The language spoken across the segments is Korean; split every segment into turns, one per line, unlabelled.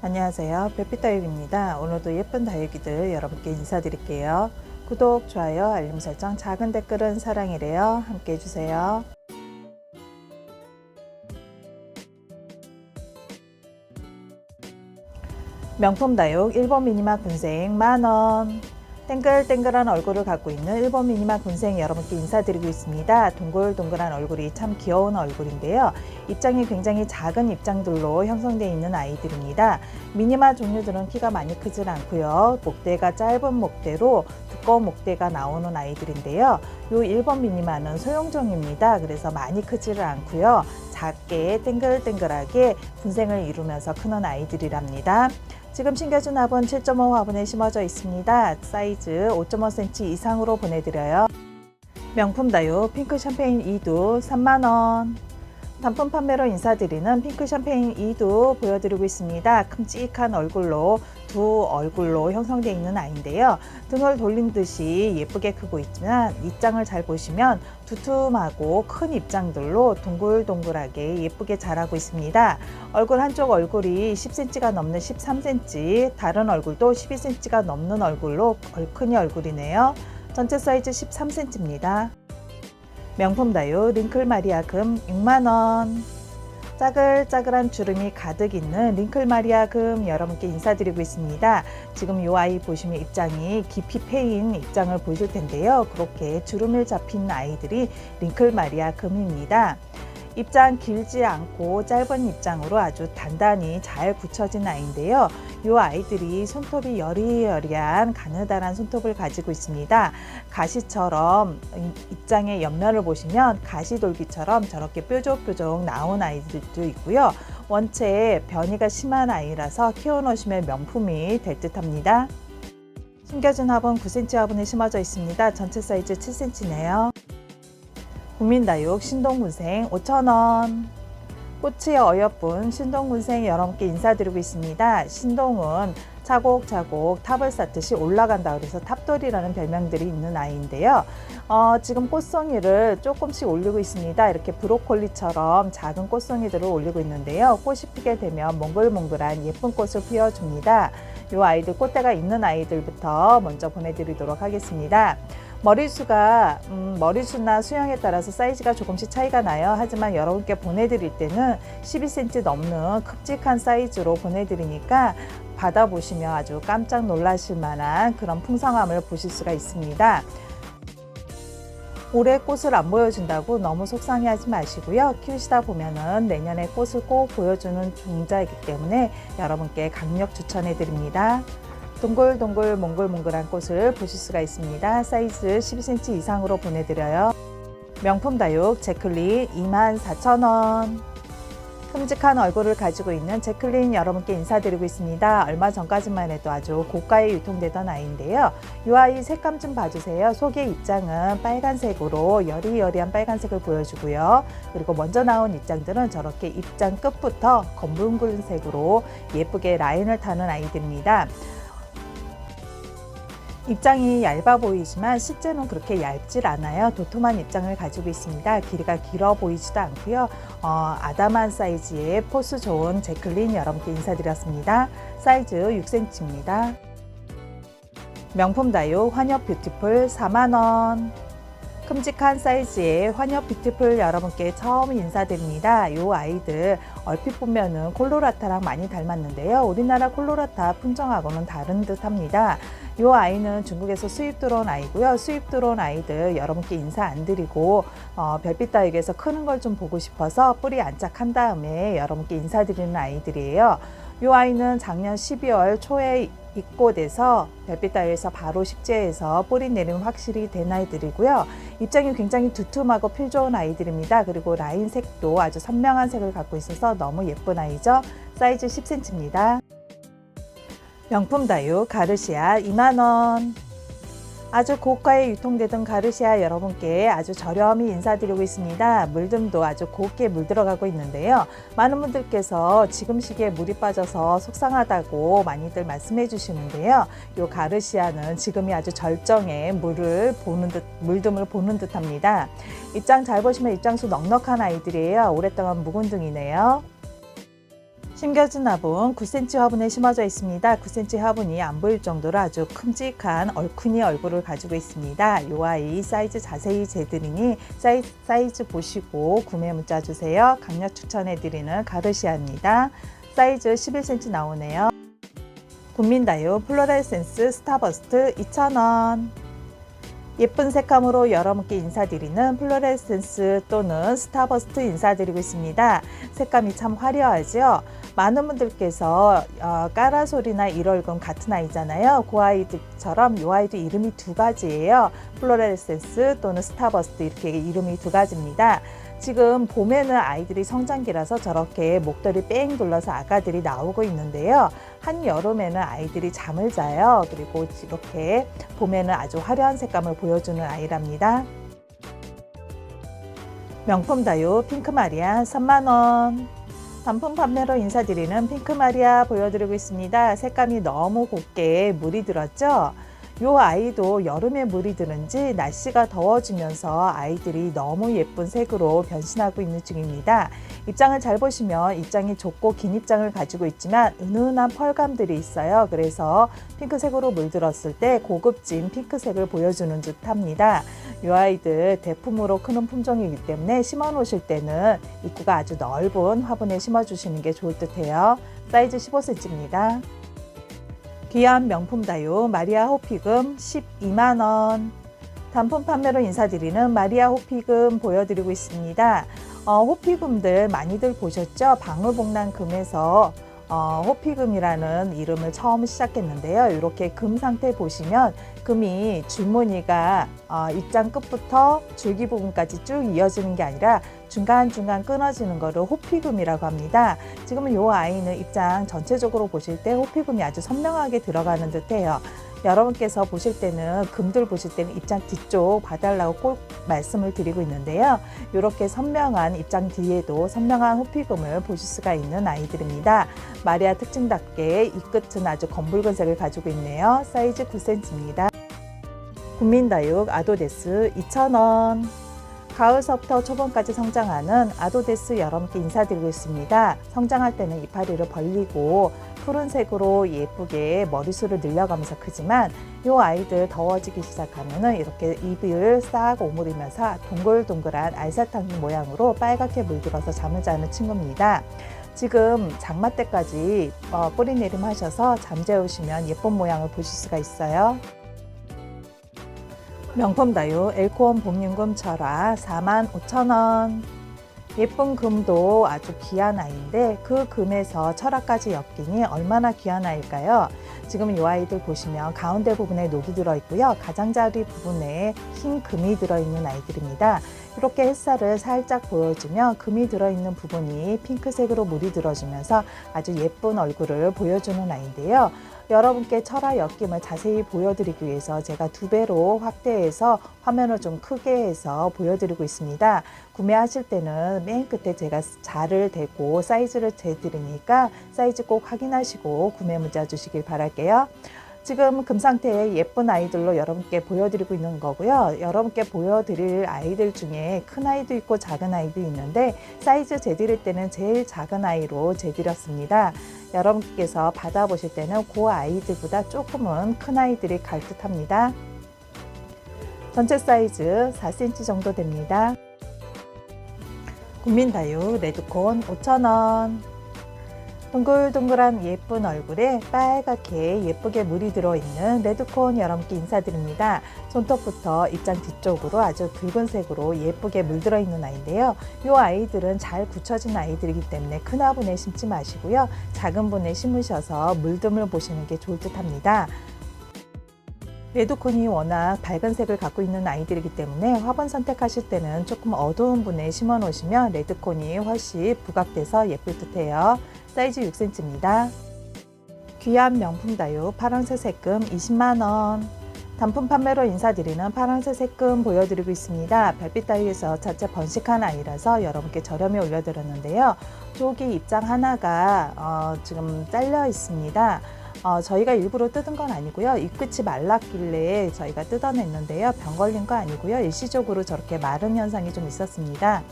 안녕하세요. 별빛다육입니다. 오늘도 예쁜 다육이들 여러분께 인사드릴게요. 구독, 좋아요, 알림 설정, 작은 댓글은 사랑이래요. 함께 해주세요. 명품 다육 일본 미니마 군생 만원. 땡글땡글한 얼굴을 갖고 있는 일본 미니마 군생 여러분께 인사드리고 있습니다. 동글동글한 얼굴이 참 귀여운 얼굴인데요. 입장이 굉장히 작은 입장들로 형성되어 있는 아이들입니다. 미니마 종류들은 키가 많이 크질 않고요. 목대가 짧은 목대로 두꺼운 목대가 나오는 아이들인데요. 이 일본 미니마는 소형종입니다. 그래서 많이 크지를 않고요. 작게 땡글땡글하게 군생을 이루면서 크는 아이들이랍니다. 지금 신겨준 화분 7.5 화분에 심어져 있습니다. 사이즈 5.5cm 이상으로 보내드려요. 명품 다육 핑크 샴페인 2두 3만원. 단품 판매로 인사드리는 핑크 샴페인 2두 보여드리고 있습니다. 큼직한 얼굴로 두 얼굴로 형성되어 있는 아이인데요. 등을 돌린 듯이 예쁘게 크고 있지만 입장을 잘 보시면 두툼하고 큰 입장들로 동글동글하게 예쁘게 자라고 있습니다. 얼굴 한쪽 얼굴이 10cm가 넘는 13cm, 다른 얼굴도 12cm가 넘는 얼굴로 얼큰이 얼굴이네요. 전체 사이즈 13cm입니다. 명품 다육 링클 마리아 금 6만원. 짜글짜글한 주름이 가득 있는 링클 마리아 금 여러분께 인사드리고 있습니다. 지금 이 아이 보시면 입장이 깊이 패인 입장을 보실 텐데요. 그렇게 주름을 잡힌 아이들이 링클 마리아 금입니다. 입장 길지 않고 짧은 입장으로 아주 단단히 잘 붙여진 아이인데요. 이 아이들이 손톱이 여리여리한 가느다란 손톱을 가지고 있습니다. 가시처럼 입장의 옆면을 보시면 가시돌기처럼 저렇게 뾰족뾰족 나온 아이들도 있고요. 원체 변이가 심한 아이라서 키워놓으시면 명품이 될 듯합니다. 숨겨진 화분 9cm 화분에 심어져 있습니다. 전체 사이즈 7cm네요. 국민다육 신동군생 5,000원. 꽃이 어여쁜 신동군생 여러분께 인사드리고 있습니다. 신동은 차곡차곡 탑을 쌓듯이 올라간다 그래서 탑돌이라는 별명들이 있는 아이인데요. 지금 꽃송이를 조금씩 올리고 있습니다. 이렇게 브로콜리처럼 작은 꽃송이들을 올리고 있는데요. 꽃이 피게 되면 몽글몽글한 예쁜 꽃을 피워줍니다. 이 아이들 꽃대가 있는 아이들부터 먼저 보내드리도록 하겠습니다. 머리수나 수영에 따라서 사이즈가 조금씩 차이가 나요. 하지만 여러분께 보내드릴 때는 12cm 넘는 큼직한 사이즈로 보내드리니까 받아보시면 아주 깜짝 놀라실 만한 그런 풍성함을 보실 수가 있습니다. 올해 꽃을 안 보여준다고 너무 속상해하지 마시고요. 키우시다 보면은 내년에 꽃을 꼭 보여주는 종자이기 때문에 여러분께 강력 추천해 드립니다. 동글동글 몽글몽글한 꽃을 보실 수가 있습니다. 사이즈 12cm 이상으로 보내드려요. 명품 다육 제클린 24,000원. 큼직한 얼굴을 가지고 있는 제클린 여러분께 인사드리고 있습니다. 얼마 전까지만 해도 아주 고가에 유통되던 아이인데요. 이 아이 색감 좀 봐주세요. 속의 입장은 빨간색으로 여리여리한 빨간색을 보여주고요. 그리고 먼저 나온 입장들은 저렇게 입장 끝부터 검붉은색으로 예쁘게 라인을 타는 아이들입니다. 입장이 얇아 보이지만 실제는 그렇게 얇질 않아요. 도톰한 입장을 가지고 있습니다. 길이가 길어 보이지도 않고요. 아담한 사이즈의 포스 좋은 제클린 여러분께 인사드렸습니다. 사이즈 6cm입니다. 명품 다육 환엽 뷰티풀 4만원. 큼직한 사이즈의 환엽 뷰티풀 여러분께 처음 인사드립니다. 이 아이들 얼핏 보면은 콜로라타랑 많이 닮았는데요. 우리나라 콜로라타 품종하고는 다른 듯합니다. 이 아이는 중국에서 수입 들어온 아이고요. 수입 들어온 아이들 여러분께 인사 안 드리고 별빛 다육에서 크는 걸 좀 보고 싶어서 뿌리 안착한 다음에 여러분께 인사드리는 아이들이에요. 이 아이는 작년 12월 초에 입고돼서 별빛 다육에서 바로 식재해서 뿌리 내림 확실히 된 아이들이고요. 입장이 굉장히 두툼하고 필 좋은 아이들입니다. 그리고 라인 색도 아주 선명한 색을 갖고 있어서 너무 예쁜 아이죠. 사이즈 10cm입니다. 명품 다육 가르시아 2만원. 아주 고가에 유통되던 가르시아 여러분께 아주 저렴히 인사드리고 있습니다. 물듬도 아주 곱게 물들어가고 있는데요. 많은 분들께서 지금 시기에 물이 빠져서 속상하다고 많이들 말씀해 주시는데요. 이 가르시아는 지금이 아주 절정의 물듬을 보는 듯합니다. 입장 잘 보시면 입장수 넉넉한 아이들이에요. 오랫동안 묵은둥이네요. 심겨진 화분 9cm 화분에 심어져 있습니다. 9cm 화분이 안 보일 정도로 아주 큼직한 얼큰이 얼굴을 가지고 있습니다. 이 아이 사이즈 자세히 재드리니 사이즈 보시고 구매 문자 주세요. 강력 추천해드리는 가르시아입니다. 사이즈 11cm 나오네요. 국민다육 플로레센스 스타버스트 2,000원. 예쁜 색감으로 여러분께 인사드리는 플로레센스 또는 스타버스트 인사드리고 있습니다. 색감이 참 화려하죠. 많은 분들께서 까라솔이나 일월금 같은 아이잖아요. 그 아이들처럼 이 아이도 이름이 두 가지예요. 플로레센스 또는 스타버스트 이렇게 이름이 두 가지입니다. 지금 봄에는 아이들이 성장기라서 저렇게 목도리 뺑 둘러서 아가들이 나오고 있는데요. 한여름에는 아이들이 잠을 자요. 그리고 이렇게 봄에는 아주 화려한 색감을 보여주는 아이랍니다. 명품 다육 핑크마리아 3만원. 단품 판매로 인사드리는 핑크마리아 보여드리고 있습니다. 색감이 너무 곱게 물이 들었죠? 이 아이도 여름에 물이 드는지 날씨가 더워지면서 아이들이 너무 예쁜 색으로 변신하고 있는 중입니다. 입장을 잘 보시면 입장이 좁고 긴 입장을 가지고 있지만 은은한 펄감들이 있어요. 그래서 핑크색으로 물들었을 때 고급진 핑크색을 보여주는 듯 합니다. 이 아이들 대품으로 크는 품종이기 때문에 심어 놓으실 때는 입구가 아주 넓은 화분에 심어 주시는 게 좋을 듯 해요. 사이즈 15cm입니다. 귀한 명품 다육 마리아 호피금 12만원. 단품 판매로 인사드리는 마리아 호피금 보여드리고 있습니다. 호피금들 많이들 보셨죠? 방울복랑금에서 호피금이라는 이름을 처음 시작했는데요. 이렇게 금 상태 보시면 금이 줄무늬가 입장 끝부터 줄기 부분까지 쭉 이어지는 게 아니라 중간중간 끊어지는 거를 호피금이라고 합니다. 지금은 이 아이는 입장 전체적으로 보실 때 호피금이 아주 선명하게 들어가는 듯해요. 여러분께서 보실 때는 금들 보실 때는 입장 뒤쪽 봐달라고 꼭 말씀을 드리고 있는데요. 이렇게 선명한 입장 뒤에도 선명한 호피금을 보실 수가 있는 아이들입니다. 마리아 특징답게 이 끝은 아주 검붉은색을 가지고 있네요. 사이즈 9cm입니다. 국민다육 아도데스 2,000원. 가을서부터 초봄까지 성장하는 아도데스 여러분께 인사드리고 있습니다. 성장할 때는 이파리를 벌리고 푸른색으로 예쁘게 머리숱을 늘려가면서 크지만 이 아이들 더워지기 시작하면 이렇게 입을 싹 오므리면서 동글동글한 알사탕 모양으로 빨갛게 물들어서 잠을 자는 친구입니다. 지금 장마 때까지 뿌리내림 하셔서 잠재우시면 예쁜 모양을 보실 수가 있어요. 명품 다육 엘코온 봄윤금 철화 45,000원. 예쁜 금도 아주 귀한 아이인데 그 금에서 철화까지 엮이니 얼마나 귀한 아이일까요? 지금 이 아이들 보시면 가운데 부분에 녹이 들어있고요. 가장자리 부분에 흰 금이 들어있는 아이들입니다. 이렇게 햇살을 살짝 보여주면 금이 들어있는 부분이 핑크색으로 물이 들어주면서 아주 예쁜 얼굴을 보여주는 아이인데요. 여러분께 철화 엮임을 자세히 보여드리기 위해서 제가 2배로 확대해서 화면을 좀 크게 해서 보여드리고 있습니다. 구매하실 때는 맨 끝에 제가 자를 대고 사이즈를 재드리니까 사이즈 꼭 확인하시고 구매 문자 주시길 바랄게요. 지금 금 상태의 예쁜 아이들로 여러분께 보여드리고 있는 거고요. 여러분께 보여드릴 아이들 중에 큰 아이도 있고 작은 아이도 있는데 사이즈 재드릴 때는 제일 작은 아이로 재드렸습니다. 여러분께서 받아보실 때는 그 아이들보다 조금은 큰 아이들이 갈 듯합니다. 전체 사이즈 4cm 정도 됩니다. 국민다육 레드콘 5,000원. 동글동글한 예쁜 얼굴에 빨갛게 예쁘게 물이 들어있는 레드콘 여러분께 인사드립니다. 손톱부터 입장 뒤쪽으로 아주 붉은색으로 예쁘게 물들어 있는 아이인데요. 이 아이들은 잘 굳혀진 아이들이기 때문에 큰 화분에 심지 마시고요. 작은 분에 심으셔서 물듬을 보시는 게 좋을 듯 합니다. 레드콘이 워낙 밝은 색을 갖고 있는 아이들이기 때문에 화분 선택하실 때는 조금 어두운 분에 심어 놓으시면 레드콘이 훨씬 부각돼서 예쁠 듯 해요. 사이즈 6cm입니다. 귀한 명품 다육 파란색 색금 20만원. 단품 판매로 인사드리는 파란색 색금 보여드리고 있습니다. 별빛 다육에서 자체 번식한 아이라서 여러분께 저렴히 올려드렸는데요. 저기 입장 하나가 지금 잘려 있습니다. 저희가 일부러 뜯은 건 아니고요. 잎끝이 말랐길래 저희가 뜯어냈는데요. 병 걸린 거 아니고요. 일시적으로 저렇게 마른 현상이 좀 있었습니다.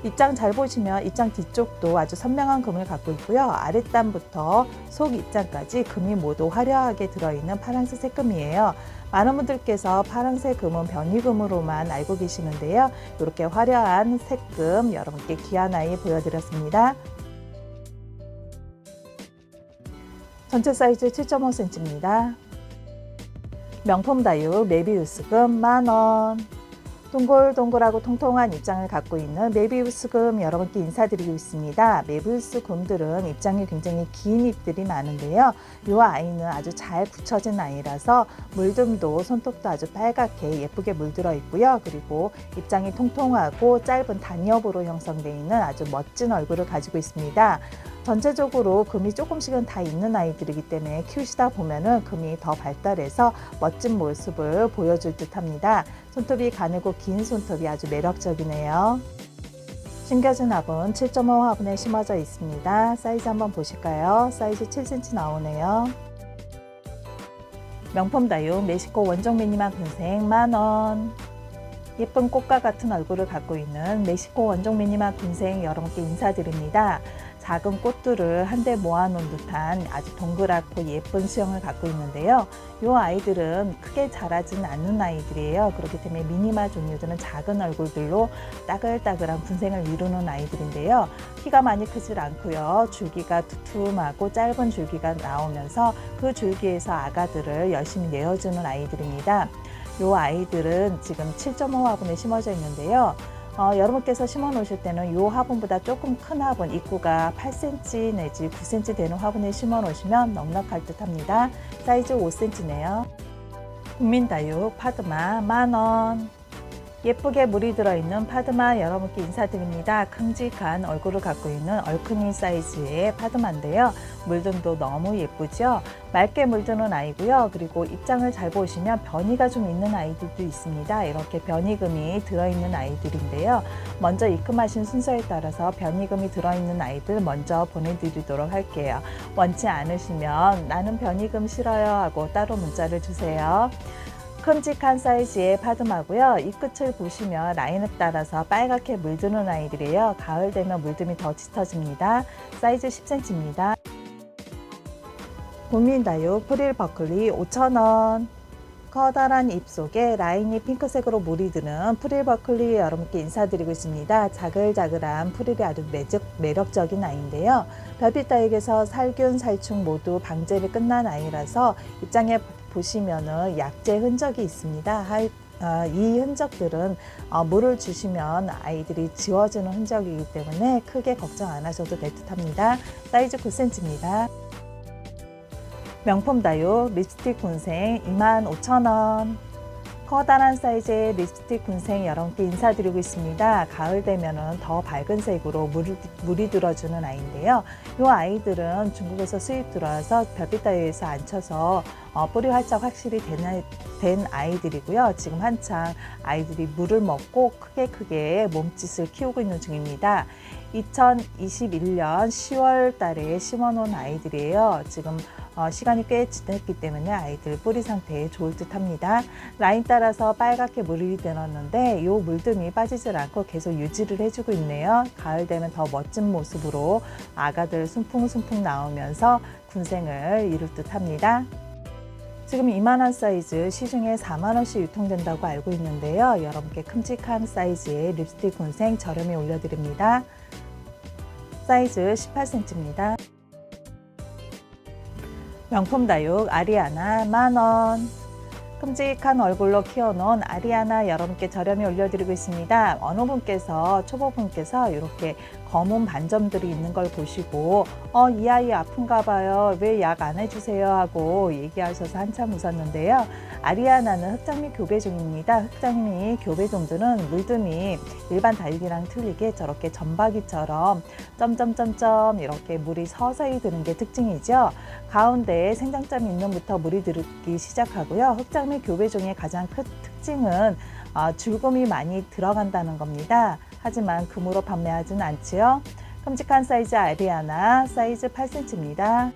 입장 잘 보시면 입장 뒤쪽도 아주 선명한 금을 갖고 있고요. 아랫단부터 속 입장까지 금이 모두 화려하게 들어있는 파란색 색금이에요. 많은 분들께서 파란색 금은 변희금으로만 알고 계시는데요. 이렇게 화려한 색금 여러분께 귀한 아이 보여드렸습니다. 전체 사이즈 7.5cm입니다. 명품 다육 메비우스금 만원. 동글동글하고 통통한 입장을 갖고 있는 메비우스 금 여러분께 인사드리고 있습니다. 메비우스 금들은 입장이 굉장히 긴 잎들이 많은데요. 이 아이는 아주 잘 굳혀진 아이라서 물듬도 손톱도 아주 빨갛게 예쁘게 물들어 있고요. 그리고 입장이 통통하고 짧은 단엽으로 형성되어 있는 아주 멋진 얼굴을 가지고 있습니다. 전체적으로 금이 조금씩은 다 있는 아이들이기 때문에 키우시다 보면은 금이 더 발달해서 멋진 모습을 보여줄 듯 합니다. 손톱이 가늘고 긴 손톱이 아주 매력적이네요. 심겨진 화분 7.5 화분에 심어져 있습니다. 사이즈 한번 보실까요? 사이즈 7cm 나오네요. 명품 다육 멕시코 원종 미니마 군생 만원. 예쁜 꽃과 같은 얼굴을 갖고 있는 멕시코 원종 미니마 군생 여러분께 인사드립니다. 작은 꽃들을 한데 모아놓은 듯한 아주 동그랗고 예쁜 수영을 갖고 있는데요. 이 아이들은 크게 자라지는 않는 아이들이에요. 그렇기 때문에 미니마 종류들은 작은 얼굴들로 따글따글한 군생을 이루는 아이들인데요. 키가 많이 크질 않고요. 줄기가 두툼하고 짧은 줄기가 나오면서 그 줄기에서 아가들을 열심히 내어주는 아이들입니다. 이 아이들은 지금 7.5 화분에 심어져 있는데요. 여러분께서 심어 놓으실 때는 이 화분보다 조금 큰 화분, 입구가 8cm 내지 9cm 되는 화분에 심어 놓으시면 넉넉할 듯 합니다. 사이즈 5cm네요. 국민다육 파드마 만원. 예쁘게 물이 들어있는 파드마 여러분께 인사드립니다. 큼직한 얼굴을 갖고 있는 얼큰이 사이즈의 파드마인데요. 물듬도 너무 예쁘죠? 맑게 물드는 아이고요. 그리고 입장을 잘 보시면 변이가 좀 있는 아이들도 있습니다. 이렇게 변이금이 들어있는 아이들인데요. 먼저 입금하신 순서에 따라서 변이금이 들어있는 아이들 먼저 보내드리도록 할게요. 원치 않으시면 나는 변이금 싫어요 하고 따로 문자를 주세요. 큼직한 사이즈의 파드마고요. 이 끝을 보시면 라인을 따라서 빨갛게 물드는 아이들이에요. 가을 되면 물듬이 더 짙어집니다. 사이즈 10cm입니다. 국민다육 프릴 버클리 5,000원. 커다란 잎 속에 라인이 핑크색으로 물이 드는 프릴 버클리 여러분께 인사드리고 있습니다. 자글자글한 프릴이 아주 매력적인 아이인데요. 별빛 다육에서 살균, 살충 모두 방제를 끝난 아이라서 입장에 보시면은 약재 흔적이 있습니다. 이 흔적들은 물을 주시면 아이들이 지워지는 흔적이기 때문에 크게 걱정 안 하셔도 될 듯합니다. 사이즈 9cm입니다. 명품 다육 립스틱 군생 25,000원. 커다란 사이즈의 립스틱 군생 여러분께 인사드리고 있습니다. 가을 되면은 더 밝은 색으로 물이 들어주는 아이인데요. 이 아이들은 중국에서 수입 들어와서 별빛 다육에서 안쳐서 뿌리 활짝 확실히 된 아이들이고요. 지금 한창 아이들이 물을 먹고 크게 몸짓을 키우고 있는 중입니다. 2021년 10월 달에 심어 놓은 아이들이에요. 지금 시간이 꽤 지났기 때문에 아이들 뿌리 상태에 좋을 듯 합니다. 라인 따라서 빨갛게 물이 되었는데 이 물듬이 빠지질 않고 계속 유지를 해주고 있네요. 가을 되면 더 멋진 모습으로 아가들 숨풍숨풍 나오면서 군생을 이룰 듯 합니다. 지금 이만한 사이즈 시중에 4만원씩 유통된다고 알고 있는데요. 여러분께 큼직한 사이즈의 립스틱 군생 저렴히 올려드립니다. 사이즈 18cm입니다. 명품 다육 아리아나 만원. 큼직한 얼굴로 키워놓은 아리아나 여러분께 저렴히 올려드리고 있습니다. 어느 분께서 초보분께서 이렇게 검은 반점들이 있는 걸 보시고 이 아이 아픈가 봐요. 왜 약 안 해주세요 하고 얘기하셔서 한참 웃었는데요. 아리아나는 흑장미 교배종입니다. 흑장미 교배종들은 물듬이 일반 다육이랑 틀리게 저렇게 점박이처럼 점점점점 이렇게 물이 서서히 드는 게 특징이죠. 가운데에 생장점이 있는 부터 물이 들기 시작하고요. 흑장미 교배종의 가장 큰 특징은 줄금이 많이 들어간다는 겁니다. 하지만 금으로 판매하지는 않지요. 큼직한 사이즈 아리아나 사이즈 8cm입니다.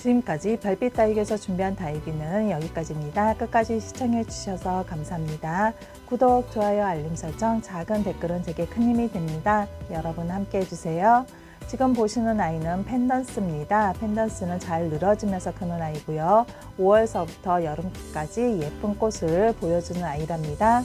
지금까지 별빛 다육에서 준비한 다육이는 여기까지입니다. 끝까지 시청해 주셔서 감사합니다. 구독, 좋아요, 알림 설정, 작은 댓글은 제게 큰 힘이 됩니다. 여러분 함께 해주세요. 지금 보시는 아이는 펜던스입니다. 펜던스는 잘 늘어지면서 크는 아이고요. 5월서부터 여름까지 예쁜 꽃을 보여주는 아이랍니다.